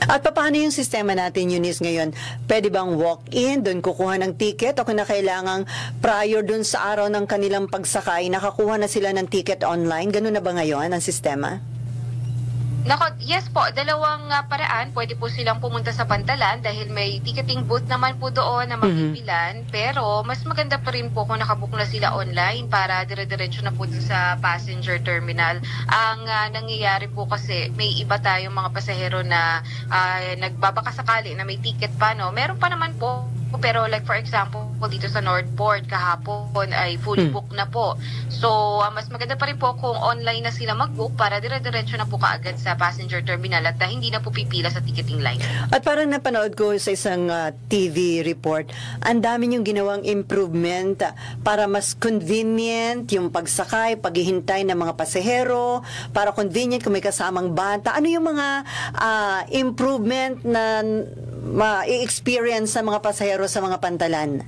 At paano yung sistema natin, Eunice, ngayon? Pwede bang walk-in, doon kukuha ng ticket, o kung na kailangang prior doon sa araw ng kanilang pagsakay, nakakuha na sila ng ticket online? Ganun na ba ngayon ang sistema? Nako, yes po, dalawang paraan. Pwede po silang pumunta sa Pantalan dahil may ticketing booth naman po doon na mapipilan. Pero mas maganda pa rin po kung nakabook na sila online para dire-diretso na po sa passenger terminal. Ang nangyayari po kasi may iba tayong mga pasahero na nagbabakasakali na may ticket pa, no? Meron pa naman po. Pero like for example, dito sa Northport kahapon ay fully booked na po. So, mas maganda pa rin po kung online na sila mag-book para dire-diretso na po kaagad sa passenger terminal at hindi na po pipila sa ticketing line. At parang napanood ko sa isang TV report, ang dami niyong ginawang improvement para mas convenient yung pagsakay, paghihintay ng mga pasahero, para convenient kung may kasamang bata. Ano yung mga improvement na ma-experience sa mga pasahero sa mga Pantalan?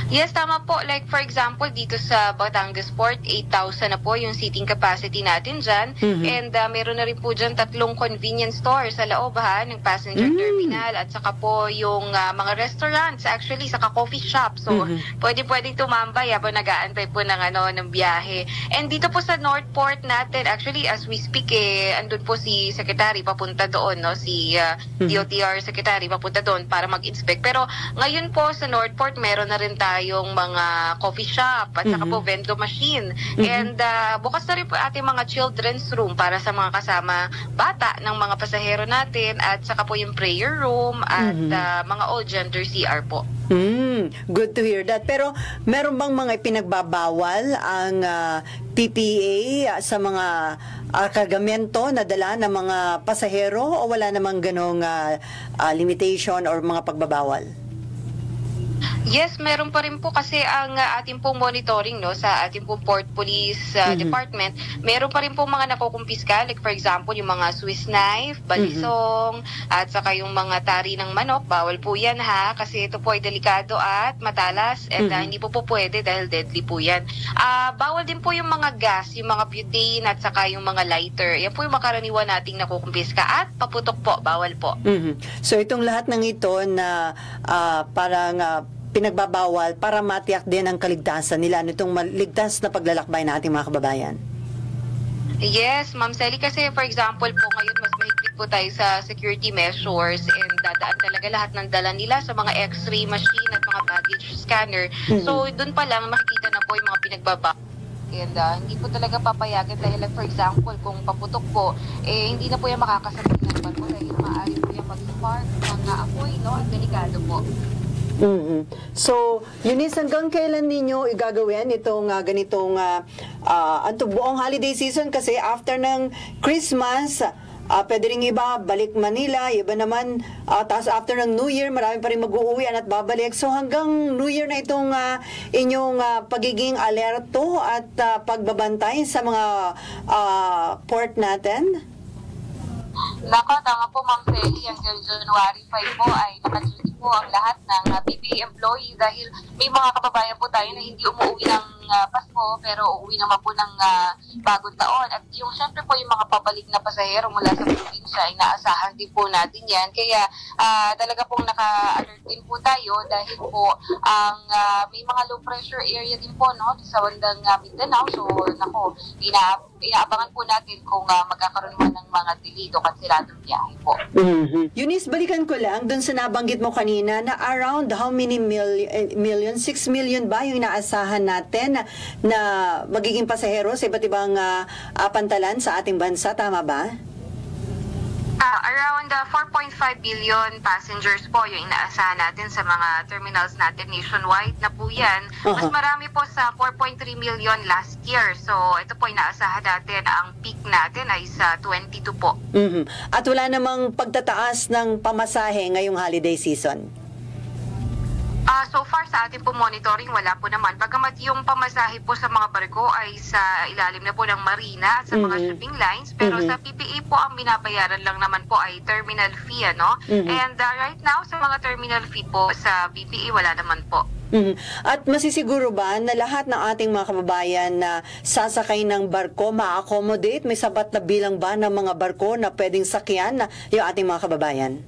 Yes, tama po. Like for example, dito sa Batangas Port, 8,000 na po yung seating capacity natin dyan. And meron na rin po dyan 3 convenience stores sa loob ng passenger terminal. At saka po yung mga restaurants, actually, saka coffee shop. So, pwedeng tumambay habang nag-aantay po ng biyahe. And dito po sa Northport natin, actually, as we speak, andun po si Secretary papunta doon, no? Si DOTR Secretary papunta doon para mag-inspect. Pero ngayon po sa Northport, meron na rin tayong mga coffee shop at saka po vendor machine. And bukas na rin po ating mga children's room para sa mga kasama bata ng mga pasahero natin at saka po yung prayer room at mga all gender CR po. Good to hear that. Pero meron bang mga ipinagbabawal ang PPA sa mga kargamento na dala ng mga pasahero o wala namang ganong limitation or mga pagbabawal? Yes, meron pa rin po kasi ang ating pong monitoring, no, sa ating pong Port Police Department. Meron pa rin po mga nakukumpiska, like for example, yung mga Swiss knife, balisong, at saka yung mga tari ng manok. Bawal po yan kasi ito po ay delikado at matalas at hindi po pwede dahil deadly po yan. Bawal din po yung mga gas, yung mga butane at saka yung mga lighter. Yan po yung makaraniwan nating nakukumpiska at paputok po, bawal po. So itong lahat ng ito na parang pinagbabawal para matiyak din ang kaligtasan nila, nitong maligtas na paglalakbay ng ating mga kababayan. Yes, Ma'am Sally, kasi for example po ngayon mas mahigpit po tayo sa security measures and dadaan talaga lahat ng dala nila sa mga x-ray machine at mga baggage scanner. So doon pa lang makikita na po yung mga pinagbabawal. And hindi po talaga papayagan dahil like for example, kung paputok po, hindi na po yung makakasabit ng barko dahil maaari po yung mag-spark, mga apoy, no? At delikado po. So, Eunice, hanggang kailan ninyo igagawin itong ganitong buong holiday season? Kasi after ng Christmas, pwede rin iba balik Manila, iba naman tapos after ng New Year, marami pa rin mag-uuwian at babalik. So hanggang New Year na itong inyong pagiging alerto at pagbabantay sa mga port natin? Nako, tama po, Ma'am Feli, hanggang January 5 po ay naka-duty po ang lahat ng PPA employee dahil may mga kababayan po tayo na hindi umuwi ng Pasko pero uuwi naman po ng bagong taon. At yung syempre po yung mga pabalik na pasahero mula sa probinsya ay naasahan din po natin yan. Kaya talaga pong naka-alert din po tayo dahil po ang may mga low pressure area din po, no, sa bandang Mindanao. So nako, inaabangan po natin kung magkakaroon naman ng mga delay o kanseladong biyahe po. Eunice, balikan ko lang dun sa nabanggit mo kanina na around how many million? 6 million ba yung inaasahan natin na magiging pasahero sa iba't ibang pantalan sa ating bansa, tama ba? Around 4.5 billion passengers po yung inaasahan natin sa mga terminals natin nationwide na po yan. Mas marami po sa 4.3 million last year. So ito po inaasahan natin, ang peak natin ay sa 22 po. At wala namang pagtataas ng pamasahe ngayong holiday season? So far sa ating po monitoring, wala po naman. Bagamat yung pamasahe po sa mga barko ay sa ilalim na po ng marina at sa mga shipping lines. Pero sa PPA po, ang binabayaran lang naman po ay terminal fee, ano? And right now, sa mga terminal fee po sa BPA, wala naman po. At masisiguro ba na lahat ng ating mga kababayan na sasakay ng barko ma-accommodate? May sapat na bilang ba ng mga barko na pwedeng sakyan na yung ating mga kababayan?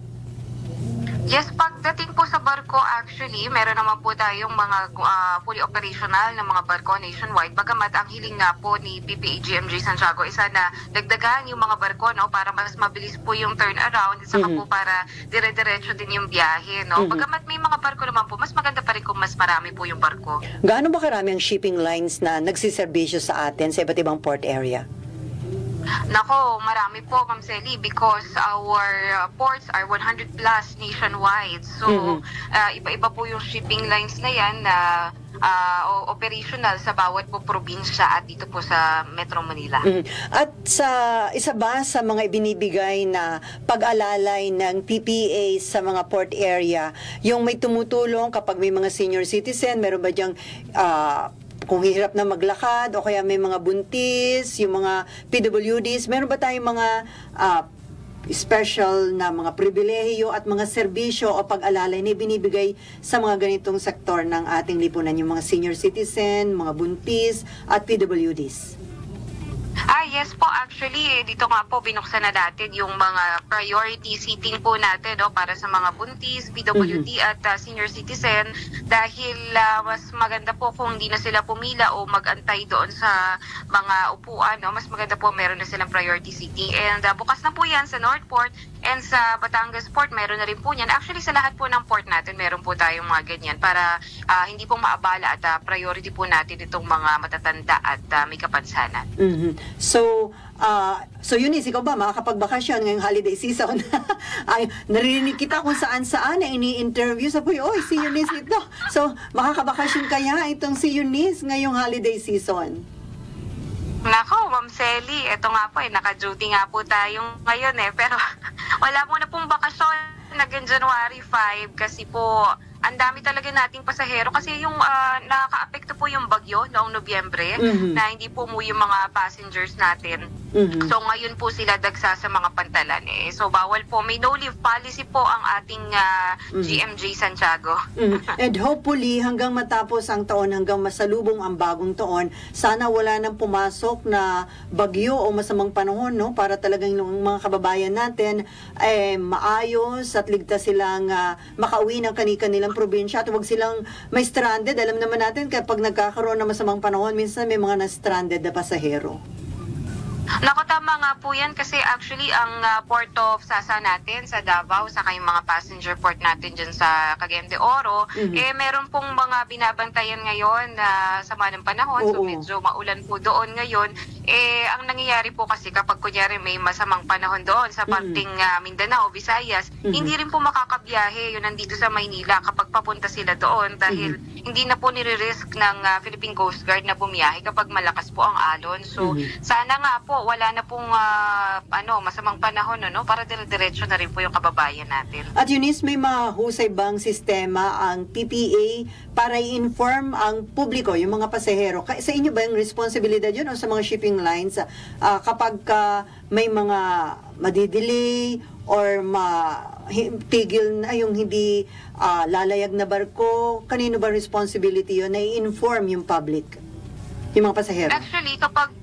Yes, pagdating po sa barko, actually, meron naman po tayong mga fully operational na mga barko nationwide. Bagamat ang hiling nga po ni PPA GMG Santiago isa na dagdagan yung mga barko, no, para mas mabilis po yung turnaround at saka po para dire-diretso din yung biyahe, no. Bagamat may mga barko naman po, mas maganda pa rin kung mas marami po yung barko. Gaano ba karami ang shipping lines na nagsiservisyo sa atin sa iba't ibang port area? Nako, marami po, Ma'am Sally, because our ports are 100 plus nationwide. So, iba-iba po yung shipping lines na yan na operational sa bawat po probinsya at dito po sa Metro Manila. At isa ba sa mga ibinibigay na pag-alalay ng PPA sa mga port area, yung may tumutulong kapag may mga senior citizen, meron ba diyang kung hirap na maglakad o kaya may mga buntis, yung mga PWDs, meron ba tayong mga special na mga pribilehiyo at mga serbisyo o pag-alalay na binibigay sa mga ganitong sektor ng ating lipunan, yung mga senior citizen, mga buntis at PWDs? Yes po, actually, dito nga po binuksan na natin yung mga priority seating po natin, no, para sa mga buntis, PWD at senior citizen dahil mas maganda po kung hindi na sila pumila o mag-antay doon sa mga upuan, no, mas maganda po meron na silang priority seating. And bukas na po yan sa Northport and sa Batangas Port, meron na rin po yan. Actually, sa lahat po ng port natin, meron po tayong mga ganyan para hindi po maabala at priority po natin itong mga matatanda at may kapansanan. So Eunice, ikaw ba makakapagbakasyon ngayong holiday season? Ay, naririnig kita kung saan-saan na ini-interview sa puyo. Oy, si Eunice ito. So, makakabakasyon kaya itong si Eunice ngayong holiday season? Nako, Ma'am Sally, ito nga po naka-duty nga po tayong ngayon pero wala muna pong bakasyon naging January 5 kasi po ang dami talaga nating pasahero kasi yung nakaka-apekto po yung bagyo noong Nobyembre na hindi po umuwi yung mga passengers natin. So ngayon po sila dagsa sa mga pantalan So bawal po, may no leave policy po ang ating GMG Santiago. And hopefully hanggang matapos ang taon, hanggang masalubong ang bagong taon, sana wala nang pumasok na bagyo o masamang panahon, no, para talagang yung mga kababayan natin maayos at ligtas silang makauwi ng kanilang probinsya at huwag silang may stranded. Alam naman natin kapag nagkakaroon ng masamang panahon, minsan may mga na-stranded na pasahero. Naku, tama nga po yan kasi actually ang Port of Sasa natin sa Davao sa kayong mga passenger port natin dyan sa Cagayan de Oro, meron pong mga binabantayan ngayon na sama ng panahon. So medyo maulan po doon ngayon. Ang nangyayari po kasi kapag kunyari may masamang panahon doon sa parting Mindanao, Visayas, hindi rin po makakabiyahe yun nandito sa Maynila kapag papunta sila doon dahil hindi na po nire-risk ng Philippine Coast Guard na bumiyahe kapag malakas po ang alon. So sana nga po wala na pong masamang panahon para dire-diretso na rin po yung kababayan natin. At Eunice, may mahusay bang sistema ang PPA para i-inform ang publiko, yung mga pasahero? Sa inyo ba yung responsibilidad yun o sa mga shipping lines kapag may mga madidelay or tigil na yung hindi lalayag na barko? Kanino ba responsibility yun na i-inform yung public? Yung mga pasahero? Actually, kapag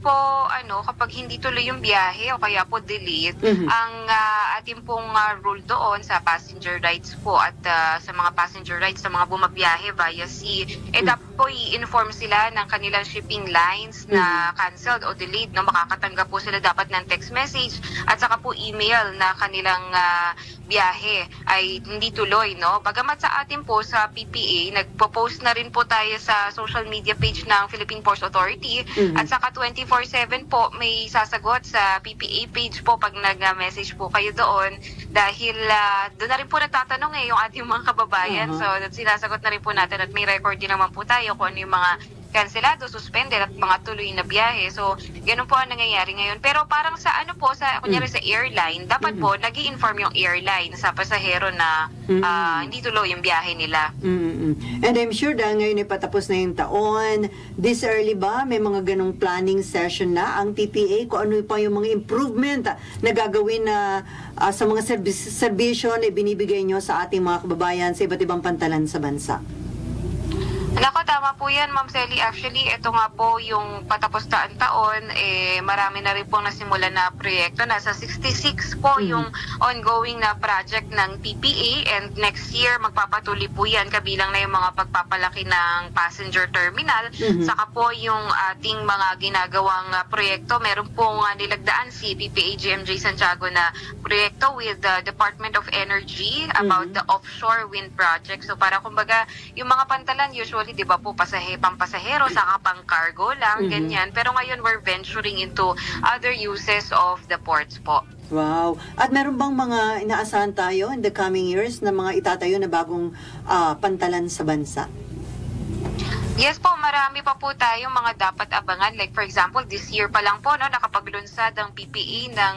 hindi tuloy yung biyahe o kaya po delayed, ang ating pong rule doon sa passenger rights po at sa mga passenger rights sa mga bumabiyahe via sea, dapat po i-inform sila ng kanilang shipping lines na canceled o delayed. Makakatanggap po sila dapat ng text message at saka po email na kanilang biyahe ay hindi tuloy. Bagamat sa atin po sa PPA, nagpo-post na rin po tayo sa social media page ng Philippine Ports Authority at saka 24/7 po may sasagot sa PPA page po pag nag-message po kayo doon dahil doon na rin po nagtatanong yung ating mga kababayan. So sinasagot na rin po natin at may record din naman po tayo kung ano yung mga kanselado, suspended at mga tuloy na biyahe. So, ganun po ang nangyayari ngayon. Pero parang sa kunyari sa airline, dapat po nag-i-inform yung airline sa pasahero na hindi tuloy yung biyahe nila. And I'm sure dahil ngayon ay patapos na yung taon, this early ba, may mga ganong planning session na ang PPA? Kung ano pa yung mga improvement na gagawin na sa mga serbisyo na binibigay nyo sa ating mga kababayan sa iba't ibang pantalan sa bansa? Nako, tama po yan, Ma'am Selly. Actually, ito nga po yung patapos na taon, marami na rin pong nasimula na proyekto. Nasa 66 po yung ongoing na project ng PPA, and next year magpapatuloy po yan, kabilang na yung mga pagpapalaki ng passenger terminal. Saka po yung ating mga ginagawang proyekto, meron pong nilagdaan si PPA GMJ Santiago na proyekto with the Department of Energy about the offshore wind project. So para kumbaga, yung mga pantalan usually, di ba po, pampasahero, saka pang cargo lang, ganyan. Pero ngayon, we're venturing into other uses of the ports po. Wow. At meron bang mga inaasahan tayo in the coming years na mga itatayo na bagong pantalan sa bansa? Yes po, marami pa po tayong mga dapat abangan. Like for example, this year pa lang po, no, nakapaglunsad ang PPA ng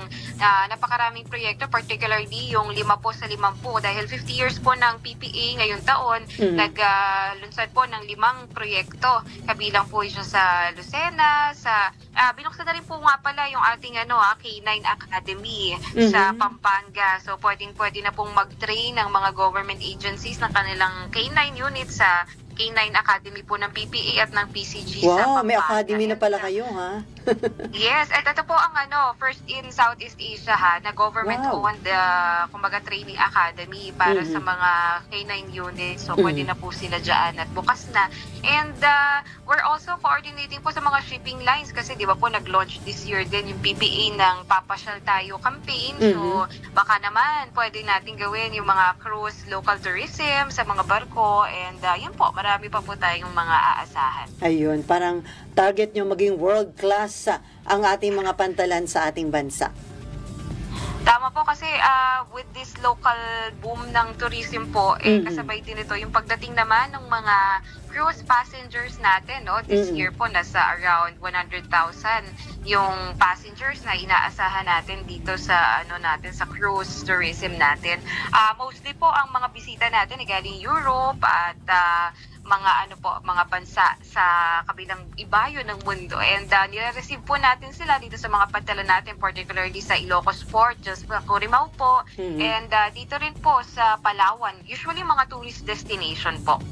napakaraming proyekto, particularly yung 5 po sa 50. Dahil 50 years po ng PPA ngayong taon, naglunsad po ng 5 proyekto. Kabilang po siya sa Lucena, binuksan na rin po nga pala yung ating K9 Academy sa Pampanga. So pwedeng-pwede na pong mag-train ng mga government agencies ng kanilang K9 units sa K9 Academy po ng PPA at ng PCG sa Pampanga. Wow, may academy na pala kayo, ha? Yes, at ito po ang first in Southeast Asia, ha, na government-owned kumbaga training academy para sa mga K9 units. So pwede na po sila dyan at bukas na. And we're also coordinating po sa mga shipping lines kasi di ba po nag-launch this year din yung PPA ng Papasyal Tayo campaign. So baka naman pwede natin gawin yung mga cruise, local tourism sa mga barko, and yun po, marami pa po tayong mga aasahan. Ayun, parang target nyo maging world-class ang ating mga pantalan sa ating bansa. Tama po, kasi with this local boom ng tourism po, kasabay din ito yung pagdating naman ng mga cruise passengers natin, no? This year po nasa around 100,000 yung passengers na inaasahan natin dito sa natin sa cruise tourism natin. Mostly po ang mga bisita natin ay galing Europe at mga bansa sa kabilang ibayo ng mundo, and nire-receive po natin sila dito sa mga pantalan natin, particularly sa Ilocos Port, just Corimao po, and dito rin po sa Palawan, usually mga tourist destination po.